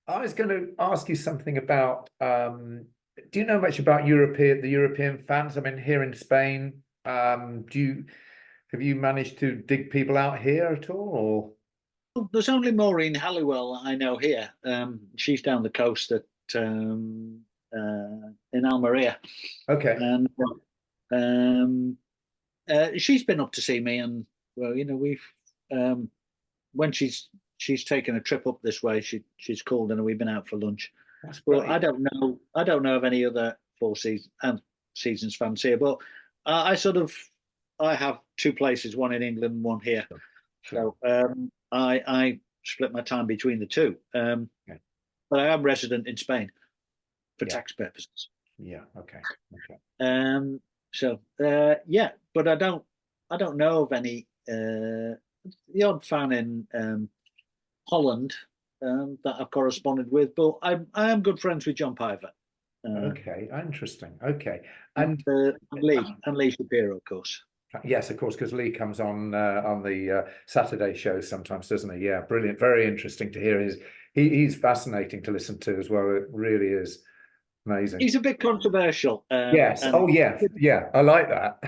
I was going to ask you something about. Do you know much about the European fans? I mean, here in Spain, do you have you managed to dig people out here at all? Well, there's only Maureen Halliwell I know here. She's down the coast at in Almeria, Or okay, and um, she's been up to see me. And well, we've um, when she's taken a trip up this way, she's called and we've been out for lunch. that's Well, I great. don't know. I don't know of any other seasons fans here, but I have two places, one in England, one here. Sure, sure. So I split my time between the two. Okay. But I am resident in Spain for Yeah, tax purposes. yeah. Okay, okay. Yeah, but I don't know of any the odd fan in Holland that I've corresponded with, but I am good friends with John Piver. Uh, Okay, interesting. Okay, and, and Lee Shapiro, of course. yes, of course, because Lee comes on the Saturday show sometimes, doesn't he? Yeah, brilliant. Very interesting to hear. He's fascinating to listen to as well. It really is amazing. He's a bit controversial, Yes. Oh, yeah. Yeah. I like that.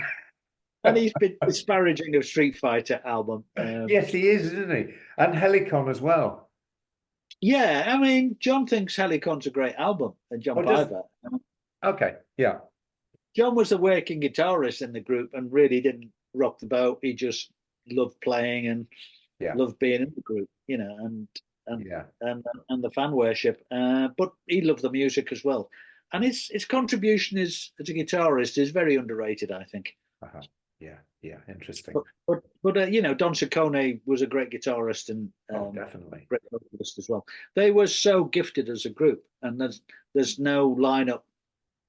and he's been disparaging of Street Fighter album. Yes, he is, isn't he? And Helicon as well. Yeah, I mean, John thinks Helicon's a great album, and John Oh, just Piver. okay. Yeah. John was a working guitarist in the group and really didn't rock the boat. He just loved playing and Yeah. loved being in the group, and Yeah. and the fan worship. But he loved the music as well, and his contribution as a guitarist is very underrated, I think. Uh-huh. Yeah. Yeah. Interesting. But Don Ciccone was a great guitarist and Oh, definitely. great vocalist as well. They were so gifted as a group, and there's no lineup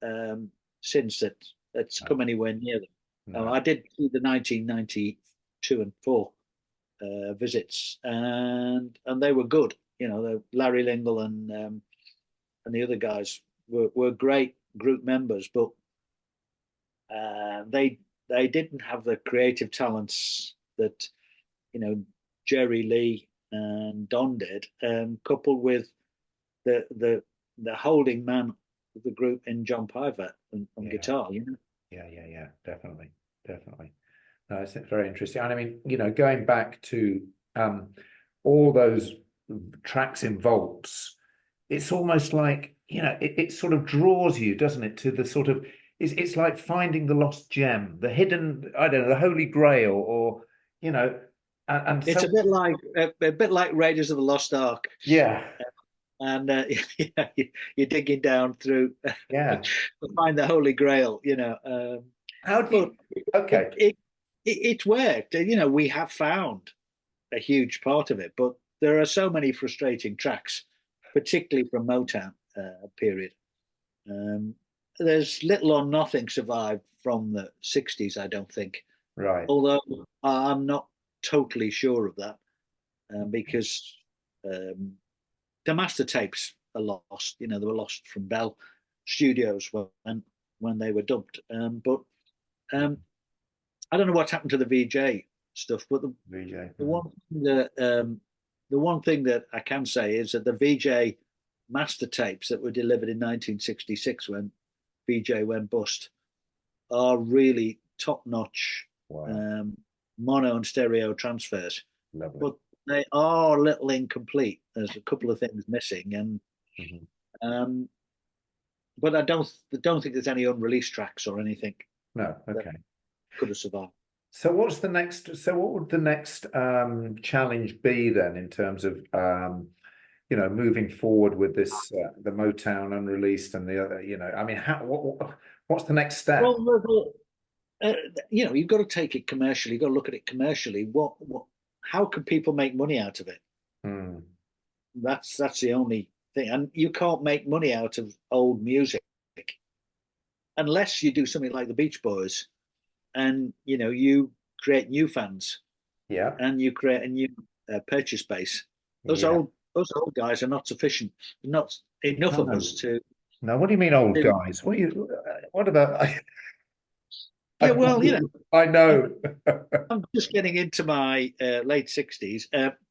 um, since that's No. come anywhere near them. No. I did see the 1992 and 4 visits, and they were good. Larry Lingle and the other guys were great group members, but they didn't have the creative talents that you know Jerry Lee and Don did, coupled with the holding man of the group in John Piver on Yeah. guitar. Yeah. Yeah. Yeah. Definitely. Definitely. No, it's very interesting. And I mean, going back to um, all those tracks in vaults, it's almost like, it sort of draws you, doesn't it, to the sort of, it's like finding the lost gem, the hidden, I don't know, the Holy Grail, or, you know, and It's so, a bit like Raiders of the Lost Ark, yeah, and yeah, you're digging down through to yeah. find the Holy Grail. How do But you, okay, it's worked. We have found a huge part of it, but there are so many frustrating tracks, particularly from Motown period. Um, there's little or nothing survived from the 60s, I don't think. right. Although I'm not totally sure of that because um, the master tapes are lost. They were lost from Bell Studios when they were dubbed. But um, I don't know what's happened to the VJ stuff. But VJ. the one that the one thing that I can say is that the VJ master tapes that were delivered in 1966 when VJ went bust are really top notch Wow, mono and stereo transfers, lovely. but they are a little incomplete. There's a couple of things missing, and Mhm. um, but I don't think there's any unreleased tracks or anything No, that okay. could have survived. So what would the next challenge be then in terms of moving forward with this the Motown unreleased and the other, I mean, what's the next step? Well, you've got to take it commercially. You've got to look at it commercially. How can people make money out of it? Hmm. That's the only thing, and you can't make money out of old music unless you do something like the Beach Boys, and you create new fans Yeah, and you create a new purchase base. Those yeah. old those old guys are not sufficient, not enough of No, us to. no. What do you mean, old to guys? What about? Yeah, well, I know. I'm just getting into my late 60s.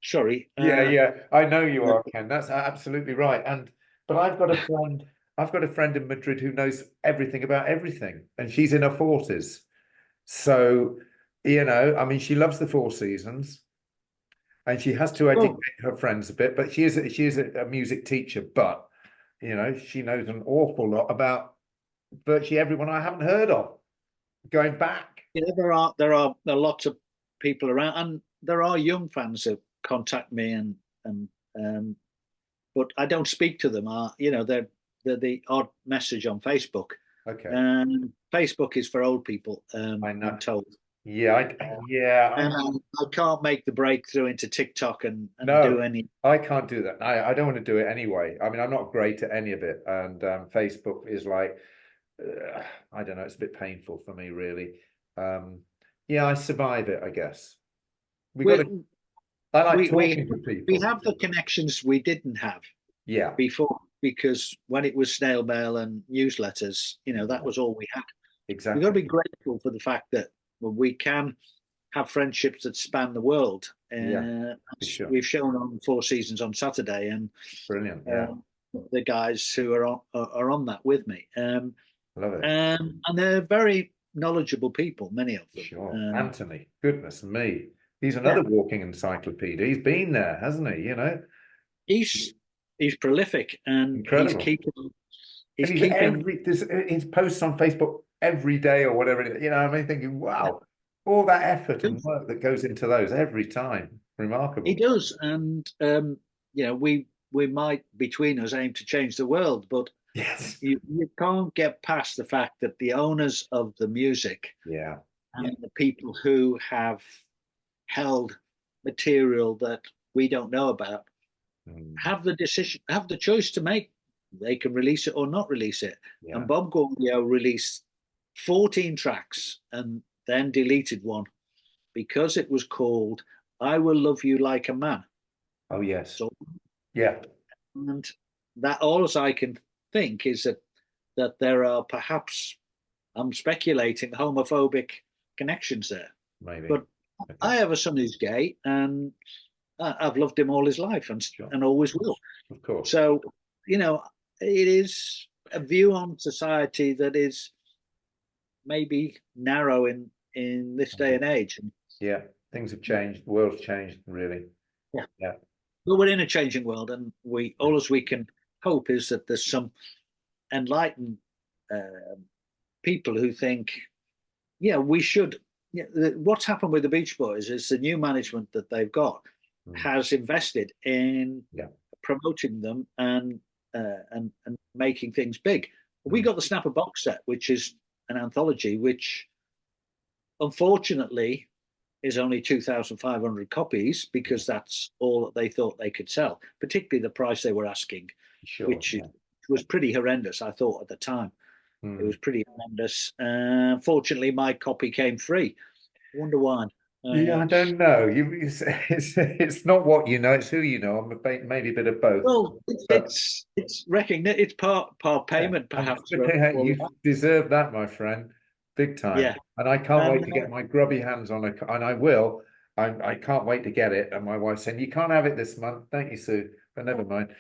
Sorry. Yeah, yeah, I know you are, Ken. That's absolutely right. And but I've got a friend in Madrid who knows everything about everything, and she's in her 40s. So, I mean, she loves the Four Seasons, and she has to educate Well, her friends a bit. But she is a music teacher, but she knows an awful lot about virtually everyone I haven't heard of. Going back, there are lots of people around, and there are young fans that contact me, and but I don't speak to them. They're the odd message on Facebook. okay, And Facebook is for old people. I know. I'm told. Yeah, And I can't make the breakthrough into TikTok and do no, any. I can't do that. I don't want to do it anyway. I mean, I'm not great at any of it, and Facebook is like, I don't know, it's a bit painful for me, really. Um, yeah, I survive it, I guess. We got We to. I like we we talking to we people. have the connections we didn't have Yeah, before, because when it was snail mail and newsletters, that yeah, was all we had. We've got to exactly. be grateful for the fact that we can have friendships that span the world. Yeah, for As sure. we've shown on Four Seasons on Saturday, and Brilliant. Yeah, um, the guys who are on that with me, love it. and they're very knowledgeable people, many of them. Sure. Anthony, goodness me. He's Yeah, another walking encyclopedia. He's been there, hasn't he? he's he's prolific, and Incredible. he's And keeping. there's his posts on Facebook every day or whatever it is. I mean, thinking, wow, all that effort and work that goes into those every time. He Remarkable. does, and we might between us aim to change the world, but Yes. you can't get past the fact that the owners of the music Yeah. Yeah. and the people who have held material that we don't know about Mm, have the choice to make. They can release it or not release it. And yeah. Bob Gaudio released 14 tracks and then deleted one because it was called "I Will Love You Like a Man." Oh, yes. So, Yeah. and that all I can think is that there are perhaps, I'm speculating, homophobic connections there. Maybe. But Okay. I have a son who's gay, and I've loved him all his life, Sure. and always will. Of course. So, you know, it is a view on society that is maybe narrow in this day and age. And Yeah. Things have changed. The world's changed, really. yeah, Yeah. but we're in a changing world, and we Yeah. all as we can hope is that there's some enlightened uh, people who think, yeah, we should. Yeah, what's happened with the Beach Boys is the new management that they've got Mm, has invested in yeah. promoting them and making things big. We Mm, got the Snapper box set, which is an anthology, which unfortunately is only 2,500 copies yeah. because that's all that they thought they could sell, particularly the price they were asking, Sure. which Yeah. was pretty horrendous, I thought at the time. It Mm. was pretty horrendous. Fortunately, my copy came free. I wonder why. Yeah, Uh, I don't know. It's not what you know, it's who you know. Maybe a bit of both. well, But it's recognition. It's part yeah, payment, I'm perhaps, for flipping out. all You of that. deserve that, my friend, big time. Yeah, And I can't and wait to get my grubby hands on it, and I will. I can't wait to get it. And my wife's saying, "You can't have it this month, don't you, Sue?" But never mind.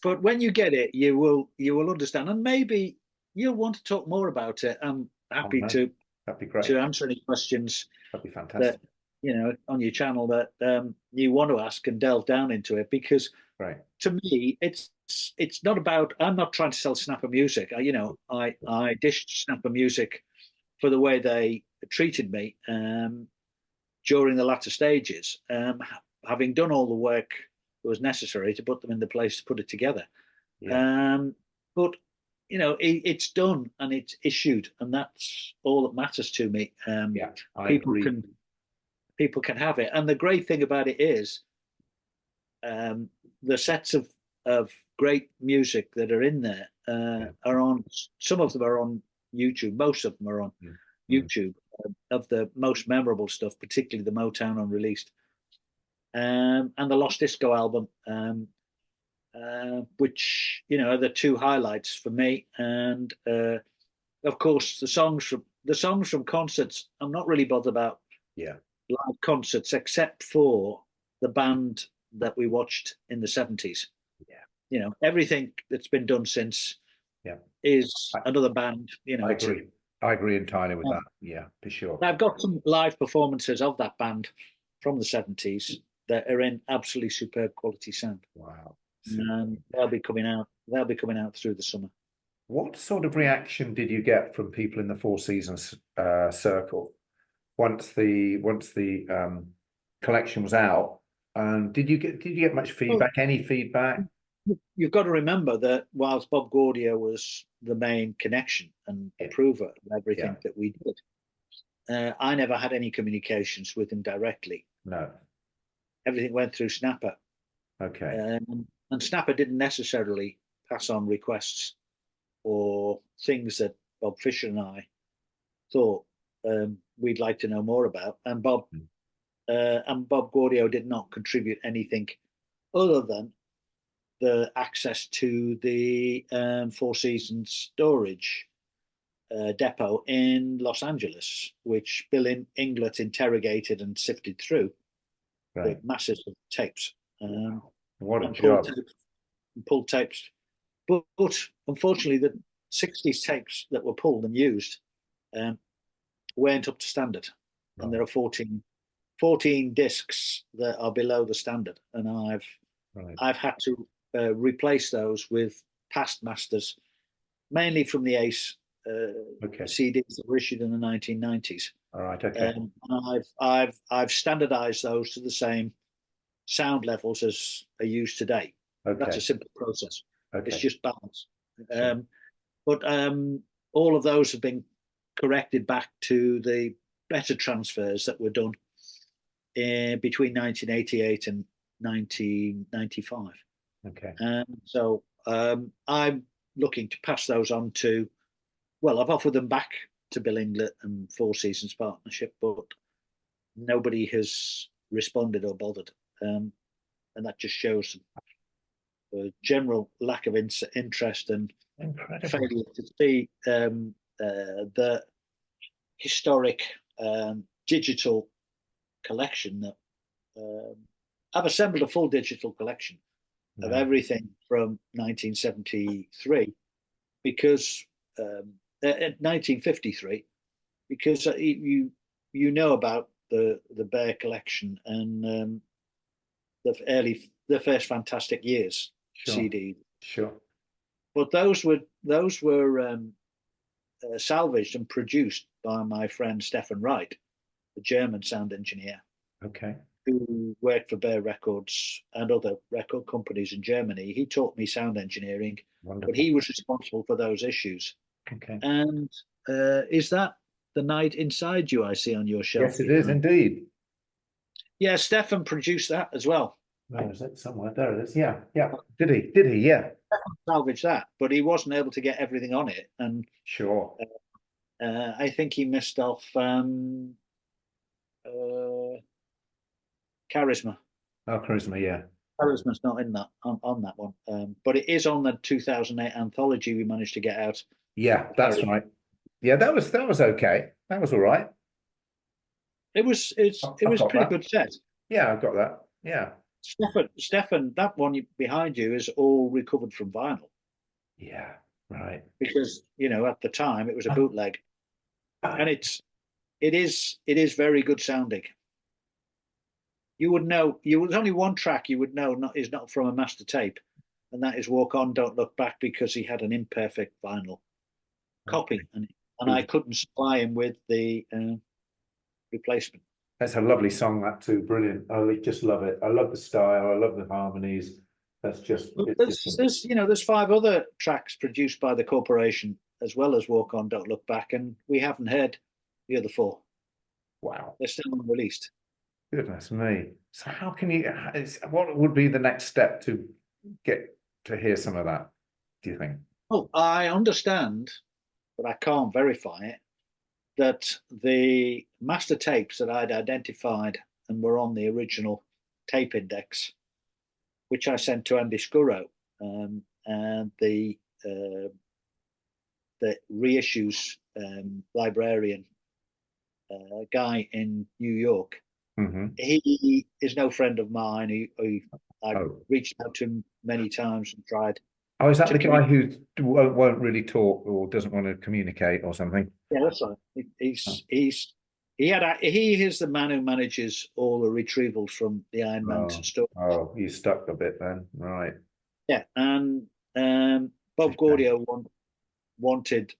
but when you get it, you will understand, and maybe you'll want to talk more about it. I'm Oh happy no, that'd be great. to answer any questions That'd be that fantastic. on your channel that you want to ask and delve down into it, because Great. to me it's not about, I'm not trying to sell Snapper music. I dished Snapper music for the way they treated me during the latter stages, having done all the work that was necessary to put them in the place to put it together. Yeah, But it's done and it's issued, and that's all that matters to me. yeah, I People agree. can people can have it, and the great thing about it is um, the sets of great music that are in there Yeah. are on. Some of them are on YouTube. Most of them are on Mm, mm, YouTube. Of the most memorable stuff, particularly the Motown unreleased, and the Lost Disco album, which are the two highlights for me. And of course, the songs the songs from concerts, I'm not really bothered about Yeah, live concerts, except for the band that we watched in the 70s. yeah, Everything that's been done since yeah. is I, another band. I It's agree. I agree entirely with that. um, Yeah, for sure. I've got some live performances of that band from the 70s that are in absolutely superb quality sound. Wow. And Super. they'll be coming out. They'll be coming out through the summer. What sort of reaction did you get from people in the Four Seasons circle once the collection was out? Did you get much Oh, feedback? Any feedback? you've got to remember that whilst Bob Gaudio was the main connection and Yeah, approver of yeah. everything that we did, I never had any communications with him directly. No. Everything went through Snapper, Okay. and Snapper didn't necessarily pass on requests or things that Bob Fisher and I thought we'd like to know more about. Mm. And Bob Gaudio did not contribute anything other than the access to the Four Seasons storage depot in Los Angeles, which Bill Inglett interrogated and sifted through the Right. masses of tapes, Wow. What a and pulled job. tapes, and pulled tapes. But unfortunately, the 60s tapes that were pulled and used um, weren't up to standard. And there Right. are 14 discs that are below the standard. And Right. I've had to replace those with past masters, mainly from the Ace Okay. CDs that were issued in the 1990s. All right. Okay. And I've standardized those to the same sound levels as are used today. That's Okay. a simple process. It's Okay. just balance. Sure. But all of those have been corrected back to the better transfers that were done between 1988 and 1995. Okay. So I'm looking to pass those on to, well, I've offered them back to Bill Inglett and Four Seasons Partnership, but nobody has responded or bothered. And that just shows a general lack of interest and Incredible. failure to see the historic digital collection that I've assembled a full digital collection of No. everything from 1973 because 1953 because you know about the Bear collection and the first Fantastic Years Sure. CD, Sure. but those were salvaged and produced by my friend Stefan Wright, the German sound engineer Okay. who worked for Bear Records and other record companies in Germany. He taught me sound engineering, but Wonderful. he was responsible for those issues. Okay. And is that the Night Inside You I see on your shelf Yes, it is behind? indeed. Yeah, Stefan produced that as well. Where is it? Somewhere. There it is. Yeah. Yeah. Did he? Did he? Yeah. Salvage that, but he wasn't able to get everything on it, and Sure. I think he missed off uh, Charisma. Oh, charisma. Yeah. Charisma's not in that on that one, but it is on the 2008 anthology we managed to get out. Yeah. That's right. Yeah. That was okay. That was all right. It was it's it I've was got pretty that. good set. Yeah. I've got that. Yeah. Stefan, that one behind you is all recovered from vinyl Yeah. Right. because at the time it was a Ah, bootleg, and ah, it is very good sounding. You would know. There's only one track you would know is not from a master tape, and that is "Walk On, Don't Look Back" because he had an imperfect vinyl okay. copy, and I couldn't supply him with the replacement. That's a lovely song, that too. Brilliant. I just love it. I love the style. I love the harmonies. But It's just, there's 5 other tracks produced by the corporation as well as "Walk On, Don't Look Back," and we haven't heard the other 4. wow. They're still unreleased. Goodness me. So how can you, what would be the next step to get to hear some of that, do you think? Oh, I understand, but I can't verify it, that the master tapes that I'd identified and were on the original tape index, which I sent to Andy and the reissues librarian guy in New York. Hmm. He is no friend of mine. I Oh. reached out to him many times and tried Oh, is that to the guy communicate. who won't really talk or doesn't want to communicate or something? Yeah, that's right. Oh, He is the man who manages all the retrievals from the Iron Mountain oh, store. oh, he's stuck a bit then. Right. Yeah, and It's a Bob shame. Gaudio wanted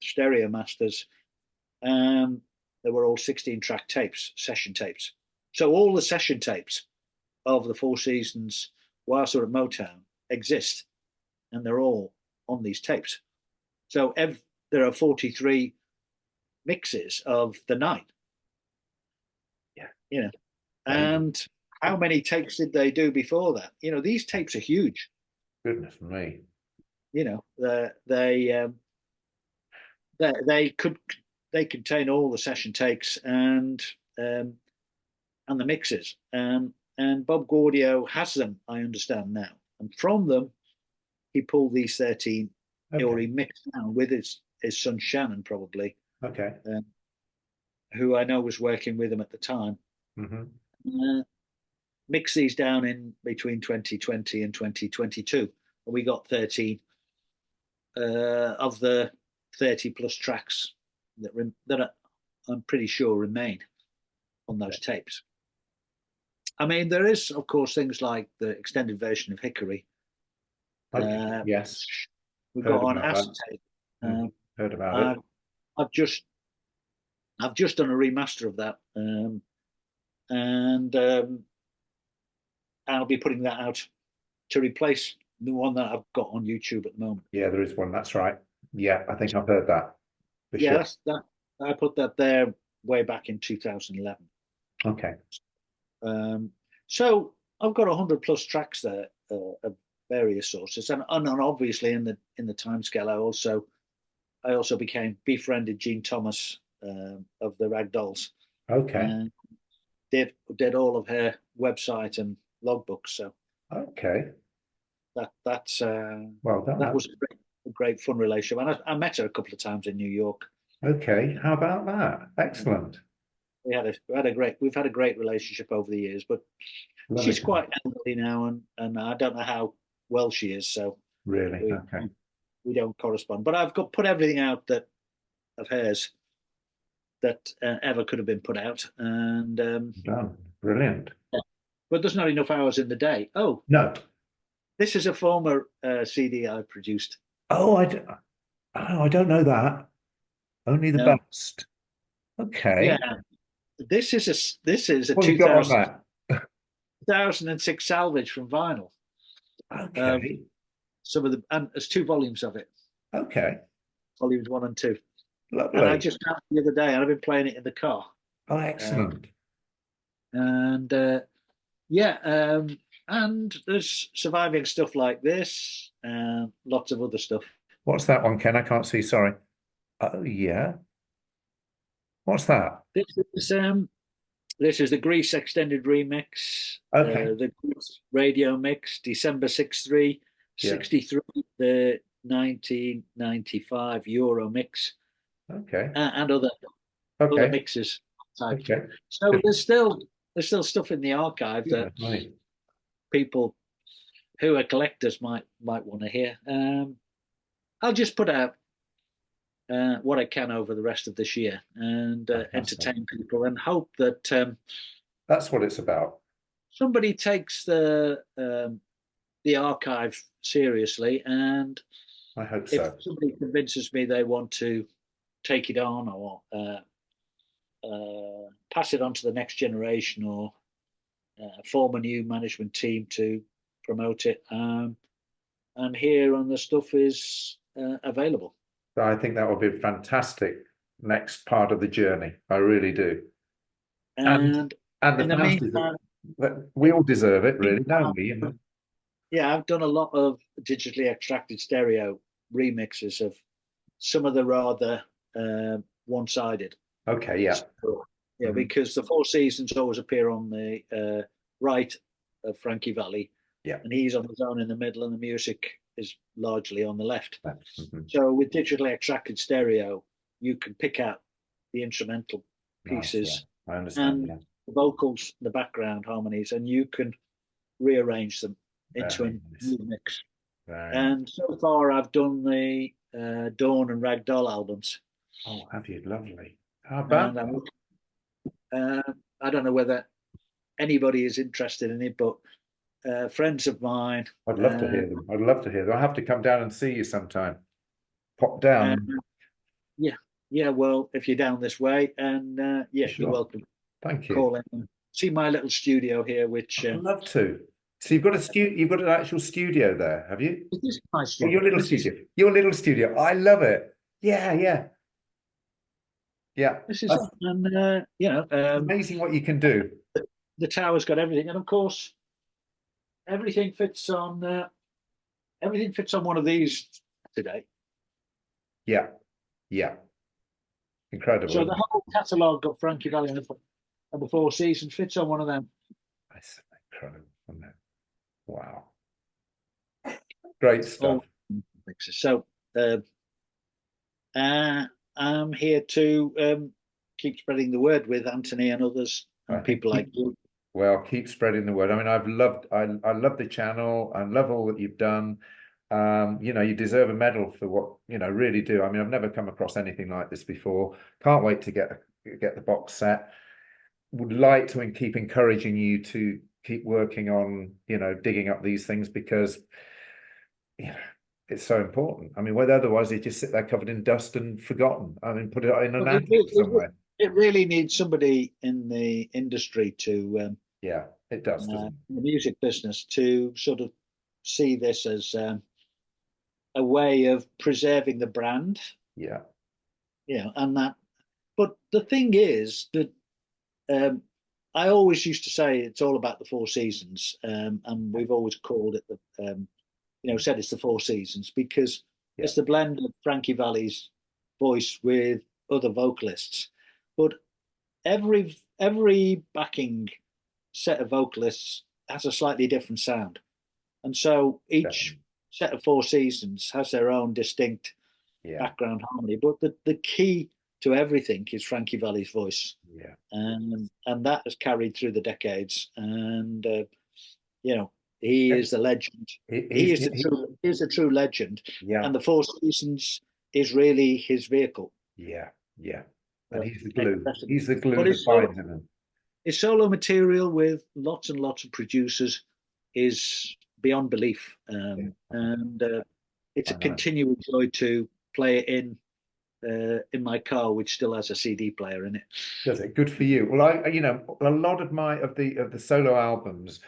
stereo masters. Um, they were all 16-track tapes, session tapes. So all the session tapes of the Four Seasons whilst we're at Motown exist, and they're all on these tapes. So there are 43 mixes of the night, Yeah. you know. Amazing. And how many takes did they do before that? These tapes are huge. Goodness me. You know, they could they contain all the session takes um, and the mixes. And Bob Gaudio has them, I understand now. And from them, he pulled these 13, or Okay. he mixed down with his son Shannon, probably, Okay. um, who I know was working with him at the time. Hmm. Uh, mix these down in between 2020 and 2022. And we got 13 of the 30 plus tracks that I'm pretty sure remain on those tapes. I mean, there is, of course, things like the extended version of Hickory. Okay. Uh, Yes. we've got Heard on about that. acetate. Hmm. Uh, Heard about it. I've, I've just I've just done a remaster of that, and I'll be putting that out to replace the one that I've got on YouTube at the moment. Yeah, there is one. That's right. Yeah, I think I've heard that for Yeah, sure. that's that. I put that there way back in 2011. Okay. Um, so I've got 100 plus tracks there of various sources, and obviously in the timescale, I also became befriended Gene Thomas of the Ragdolls, Okay. and did all of her website and logbooks. So Okay. that's Well that done. was a great fun relationship, and I met her a couple of times in New York. Okay. How about that? Excellent. We've had a great relationship over the years, but Lovely. she's quite elderly now, and I don't know how well she is, so Really? we Okay. we don't correspond. But I've got put everything out that of hers that ever could have been put out, and Done. Brilliant. but there's not enough hours in the day. Oh, No. this is a former CD I produced. Oh, I don't know that. Only the No, best. yeah, Okay. this is a What you got on 2000, that? 2006 salvage from vinyl. Of Okay. some of the and there's two volumes of it, Okay. volumes one and two. And I Lovely. just found it the other day, and I've been playing it in the car. Oh, Uh, excellent. and yeah, and there's surviving stuff like this, and lots of other stuff. What's that one, Ken? I can't see. Sorry. Oh, yeah. What's that? This is this is the Grease extended remix, Okay. the Grease radio mix, December 63, Yeah. 63, the 1995 Euro mix, Okay. and other Okay. mixes type thing. Okay. So there's still stuff in the archive that Yeah. Right. people who are collectors might want to hear. I'll just put out what I can over the rest of this year and Fantastic. entertain people and hope that That's what it's about. somebody takes the archive seriously, and I hope if so. somebody convinces me they want to take it on or pass it on to the next generation or form a new management team to promote it, and here and the stuff is available. So I think that will be a fantastic next part of the journey. I really do. And And and the in the fans deserve meantime, that. We in all deserve it, the really, don't meantime, we? yeah, I've done a lot of digitally extracted stereo remixes of some of the rather one-sided. Okay, yeah. So, yeah, Mhm. because the Four Seasons always appear on the right of Frankie Valli, Yeah. and he's on his own in the middle, and the music is largely on the left. Mhm. So with digitally extracted stereo, you can pick out the instrumental Nice. Yeah, pieces I understand. and Yeah, the vocals, the background harmonies, and you can rearrange them into a very nice. new mix. Very nice. And so far, I've done the Dawn and Ragdoll albums, Oh, have you? Lovely. How about and that? uh, I don't know whether anybody is interested in it, but friends of mine, I'd love to uh, hear them. I'd love to hear them. I'll have to come down and see you sometime. Pop uh, down. yeah, yeah. Well, if you're down this way, and yeah, you're Sure. welcome. Thank you. Call in. See my little studio here, which I'd love to. So you've got a you've got an actual studio there, have you? this is my Oh, studio. your little This is studio. Your little studio. I love it. Yeah, yeah, yeah. this is That's it. And it's amazing what you can do. the tower's got everything, and of course, everything fits on. Everything fits on one of these today. Yeah, yeah. Incredible, So isn't the it? whole catalogue of Frankie Valli and the Four Seasons fits on one of them. It's incredible, isn't it? Wow. Great stuff. All mixes. So uh, I'm here to keep spreading the word with Anthony and others I and think people like you. well, keep spreading the word. I mean, I love the channel. I love all that you've done. You deserve a medal for what, really do. I mean, I've never come across anything like this before. Can't wait to get the box set. Would like to keep encouraging you to keep working on, digging up these things because, you know, it's so important. I mean, whether otherwise they just sit there covered in dust and forgotten. I mean, put it in an But attic somewhere. it really needs somebody in the industry to Yeah, it does, doesn't it? the music business to sort of see this as a way of preserving the brand, Yeah, and that. But the thing is that um, I always used to say it's all about the Four Seasons, and we've always called it said it's the Four Seasons because yeah, it's the blend of Frankie Valli's voice with other vocalists. But every backing set of vocalists has a slightly different sound, and so each definitely. set of Four Seasons has their own distinct Yeah, background harmony. But the key to everything is Frankie Valli's voice, yeah. and that has carried through the decades. And you know, he is the legend. He is the true legend, Yeah, and the Four Seasons is really his vehicle. yeah, yeah. And he's the glue. Expressing He's the it. glue But that binds him. his solo material with lots and lots of producers is beyond belief, Yeah, and it's a I know. continual joy to play it in my car, which still has a CD player in it. Does it? Good for you. Well, a lot of my of the solo albums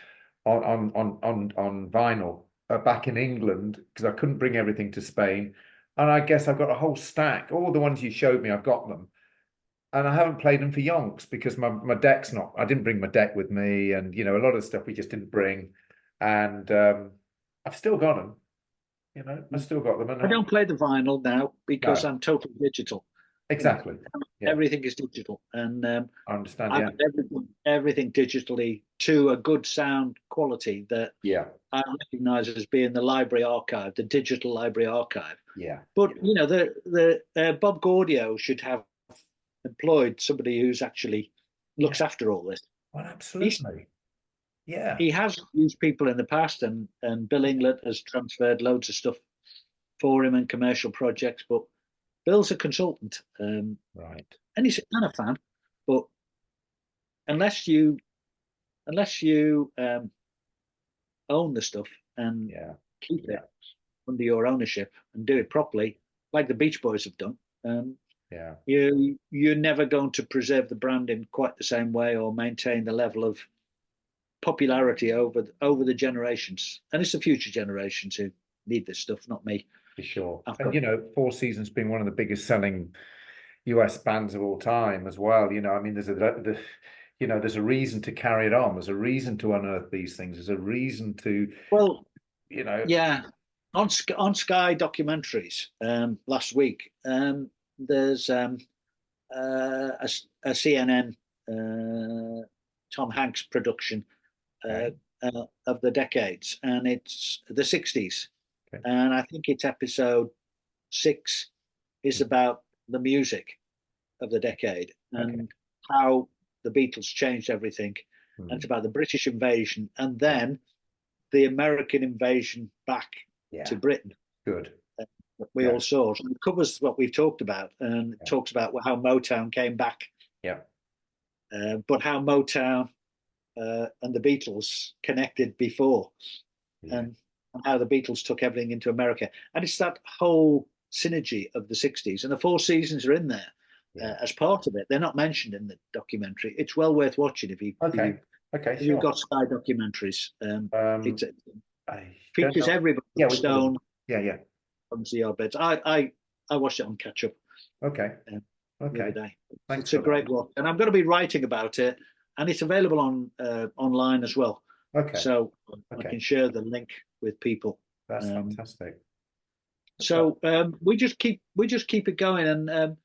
on vinyl are back in England because I couldn't bring everything to Spain, and I guess I've got a whole stack. All the ones you showed me, I've got them, and I haven't played them for yonks because my deck's not. I didn't bring my deck with me, and a lot of stuff we just didn't bring, and I've still got them. I still got them, and I don't play the vinyl now because no, I'm totally digital. You know, exactly. Yeah, everything is digital, and I understand. I Yeah, put everything digitally to a good sound quality that yeah, I recognise as being the library archive, the digital library archive. yeah. But the Bob Gaudio should have employed somebody who's actually Yeah. looks after all this. Well, He's absolutely. Yeah. he has used people in the past, and Bill Inglett has transferred loads of stuff for him in commercial projects. But Bill's a consultant, Right. and he's a kind of fan. But unless you unless you own the stuff and Yeah. keep Yeah. it under your ownership and do it properly, like the Beach Boys have done, Yeah. you're never going to preserve the brand in quite the same way or maintain the level of popularity over the generations. And it's the future generations who need this stuff, not me. For sure. I've And got Four Seasons being one of the biggest selling US bands of all time as well. I mean, there's a reason to carry it on. There's a reason to unearth these things. There's a reason to, well, you know, yeah. On Sky documentaries last week, there's a CNN Tom Hanks production uh, okay, of the decades, and it's the 60s. okay. And I think it's episode 6 is about the music of the decade and Okay. how the Beatles changed everything. And it's about the British invasion and then the American invasion back Yeah. to Britain. Good. We all saw. So it covers what we've talked about and it talks about how Motown came back. Yeah. But how Motown and the Beatles connected before and how the Beatles took everything into America. And it's that whole synergy of the 60s. And the Four Seasons are in there as part of it. They're not mentioned in the documentary. It's well worth watching if you, Okay. if you've got Sky documentaries. It features everybody. Yeah, Stone. Yeah. From the beds. I watched it on catch up. Okay. The other day. Thanks. It's a great one, and I'm going to be writing about it, and it's available on online as well. Okay. So I can share the link with people. That's fantastic. So we just keep it going, and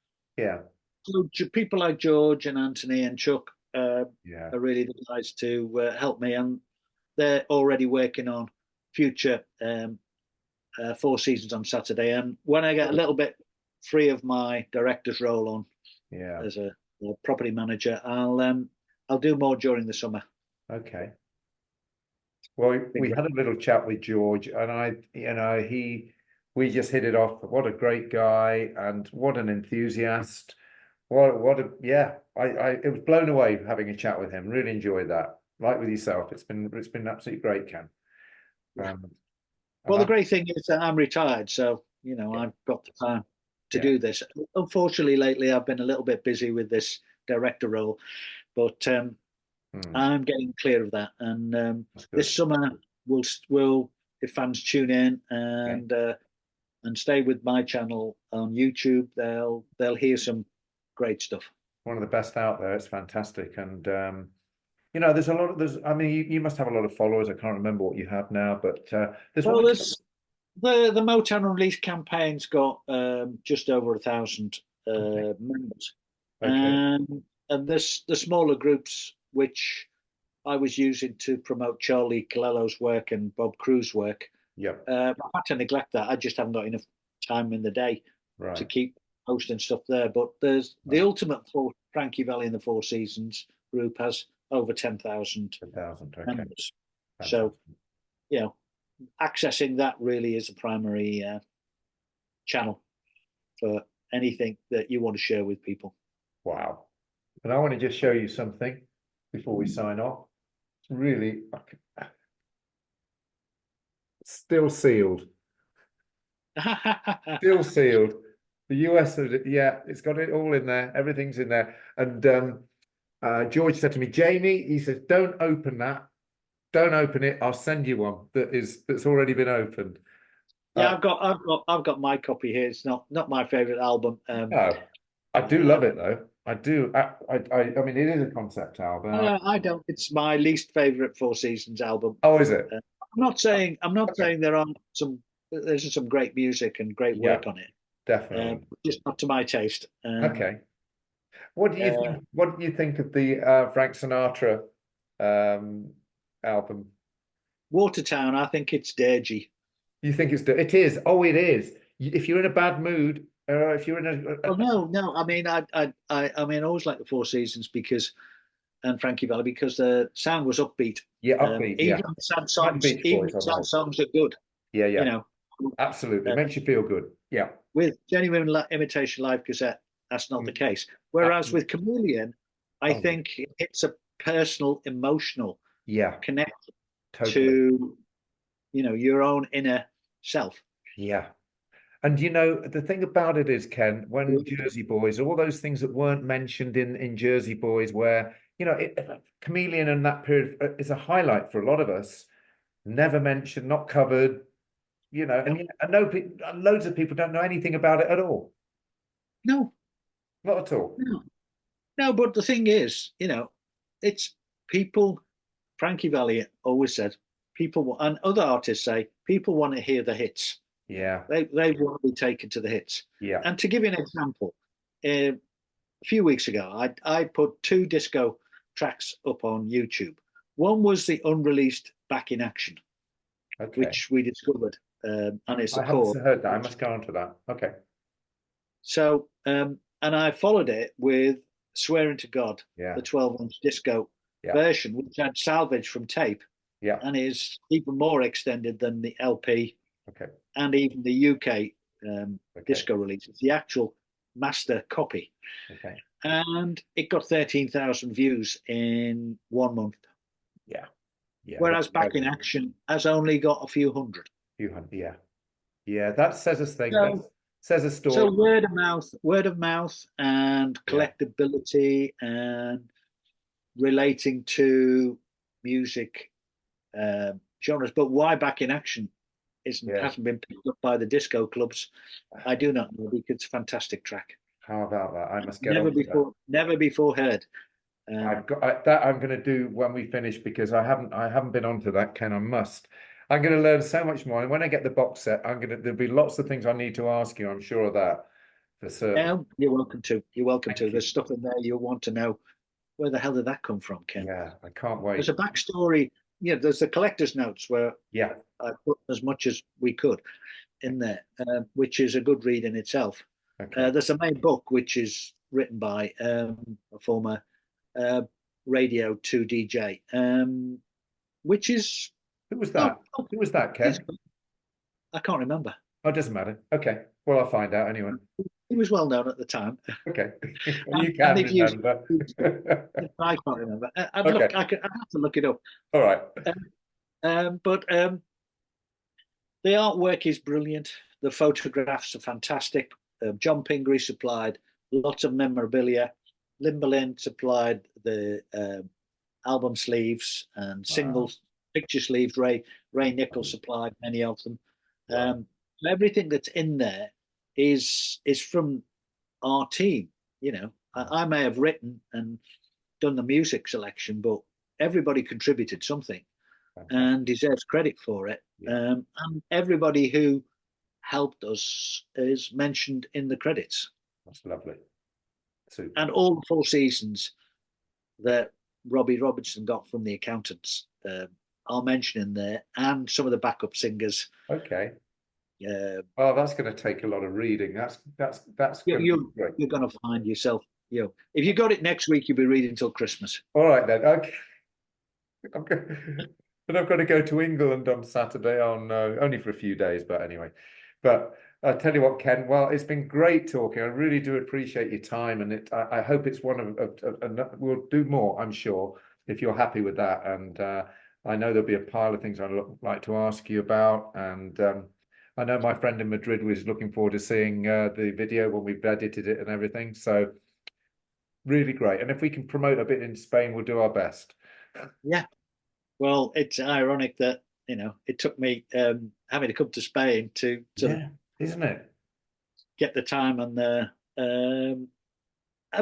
so people like George and Anthony and Chuck are really the guys to help me, and they're already working on future Four Seasons on Saturday. And when I get a little bit free of my director's role on as a property manager, I'll do more during the summer. Okay. Well, we had a little chat with George, and we just hit it off. What a great guy, and what an enthusiast. I was blown away having a chat with him. Really enjoyed that. Like with yourself, it's been absolutely great, Ken. Well, the great thing is that I'm retired, so I've got the time to do this. Unfortunately, lately I've been a little bit busy with this director role, but I'm getting clear of that. And this summer, we'll if fans tune in and stay with my channel on YouTube, they'll hear some great stuff. One of the best out there. It's fantastic, and there's a lot of I mean, you must have a lot of followers. I can't remember what you have now, but there's the Motown Unleashed campaign's got just over 1,000 members, and there's the smaller groups which I was using to promote Charlie Colello's work and Bob Crew's work. I've had to neglect that. I just haven't got enough time in the day to keep posting stuff there. But there's the ultimate for Frankie Valli and the Four Seasons group has over 10,000 members. So, accessing that really is the primary channel for anything that you want to share with people. Wow. And I want to just show you something before we sign off. It's really still sealed. Still sealed. The US, it's got it all in there. Everything's in there. And George said to me, Jamie, he says, don't open that. Don't open it. I'll send you one that's already been opened. Yeah, I've got my copy here. It's not my favorite album. No, I do love it though. I do. I mean, it is a concept album. I don't. It's my least favorite Four Seasons album. Oh, is it? I'm not saying there aren't some. There's some great music and great work on it. Definitely. Just not to my taste. Okay. What do you think? What do you think of the Frank Sinatra album? Watertown. I think it's dirgy. You think it is? Oh, it is. If you're in a bad mood, if you're in a no. I mean, I always like the Four Seasons and Frankie Valli because the sound was upbeat. Yeah, upbeat. Even sad songs are good. Yeah. Absolutely, makes you feel good. Yeah. With Genuine Imitation Live cassette, that's not the case. Whereas with Chameleon, I think it's a personal, emotional connection to your own inner self. Yeah. And the thing about it is, Ken, when Jersey Boys, all those things that weren't mentioned in Jersey Boys, where Chameleon in that period is a highlight for a lot of us, never mentioned, not covered. And I know loads of people don't know anything about it at all. No, not at all. No, but the thing is, it's people. Frankie Valli always said, people, and other artists say, people want to hear the hits. Yeah, they want to be taken to the hits. Yeah. And to give you an example, a few weeks ago, I put 2 disco tracks up on YouTube. One was the unreleased Back in Action, which we discovered. And it's the core. I haven't heard that. I must go on to that. Okay. So And I followed it with Swearing to God, Yeah. the 12-inch disco Yeah. version, which I'd salvaged from tape Yeah. and is even more extended than the LP Okay. and even the UK Okay. disco release. It's the actual master copy. Okay. And it got 13,000 views in 1 month. Yeah. Yeah. Whereas Back in Action has only got a few hundred. Few hundred. Yeah. Yeah. That says a thing. That So, says a so story. word of mouth and Yeah. collectability and relating to music genres. But why Back in Action Yeah. hasn't been picked up by the disco clubs, I do not know, because it's a fantastic track. How about that? I must get on to that. Never before heard. I've got that I'm going to do when we finish because I haven't been onto that, Ken. I must. I'm going to learn so much more. And when I get the box set, there'll be lots of things I need to ask you. I'm sure of that for certain. You're welcome to. You're welcome to. Thank There's you. stuff in there you'll want to know. Where the hell did that come from, Ken? Yeah, I can't wait. There's a backstory. There's the collector's notes where Yeah. I put as much as we could in there, which is a good read in itself. Okay. There's a main book which is written by a former Radio 2 DJ, which is Who was that? Who was that, Ken? I can't remember. Oh, it doesn't matter. Okay. Well, I'll find out anyway. He was well known at the time. Okay. You can remember. I can't remember. Okay. I'd have to look it up. All right. But the artwork is brilliant. The photographs are fantastic. John Pingree supplied lots of memorabilia. Limberlin supplied the album sleeves and singles, picture sleeves. Ray Nichols supplied many of them. Wow. Everything that's in there is from our team. I may have written and done the music selection, but everybody contributed something. Fantastic. And deserves credit for it. Yeah. And everybody who helped us is mentioned in the credits. That's lovely. Super. And all the 4 seasons that Robbie Robertson got from the accountants are mentioned in there, and some of the backup singers. Okay. Oh, that's going to take a lot of reading. That's you're going to find yourself. If you got it next week, you'll be reading till Christmas. All right then. Okay. But I've got to go to England on Saturday. Oh no, only for a few days, but anyway. But I tell you what, Ken. Well, it's been great talking. I really do appreciate your time, and I hope it's one of we'll do more. I'm sure if you're happy with that, and I know there'll be a pile of things I'd like to ask you about, and I know my friend in Madrid was looking forward to seeing the video when we've edited it and everything. So really great, and if we can promote a bit in Spain, we'll do our best. Yeah. Well, it's ironic that it took me having to come to Spain to isn't it? Get the time and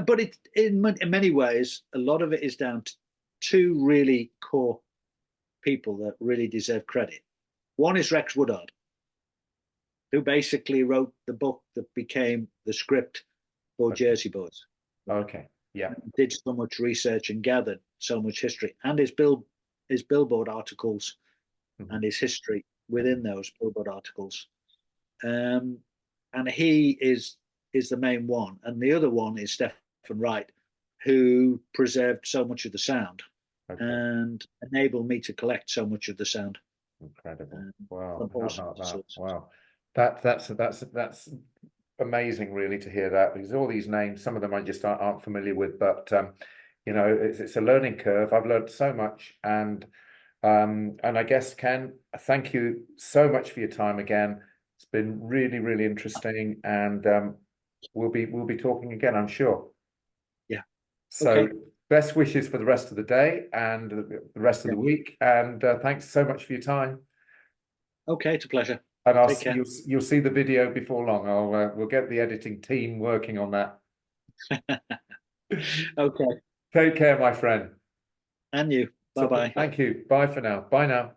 but in many ways, a lot of it is down to 2 really core people that really deserve credit. One is Rex Woodard, who basically wrote the book that became the script for Jersey Boys. Okay. Yeah. Did so much research and gathered so much history, and his Billboard articles and his history within those Billboard articles. And he is the main one. And the other one is Stephen Wright, who preserved so much of the sound and enabled me to collect so much of the sound. Incredible. Wow. Wow. That's amazing really to hear that, because all these names, some of them I just aren't familiar with, but it's a learning curve. I've learned so much, and I guess, Ken, thank you so much for your time again. It's been really, really interesting, and we'll be talking again, I'm sure. Yeah. So best wishes for the rest of the day and the rest of the week, and thanks so much for your time. Okay, it's a pleasure. And you'll see the video before long. We'll get the editing team working on that. Okay. Take care, my friend. And you. Bye-bye. Thank you. Bye for now. Bye now.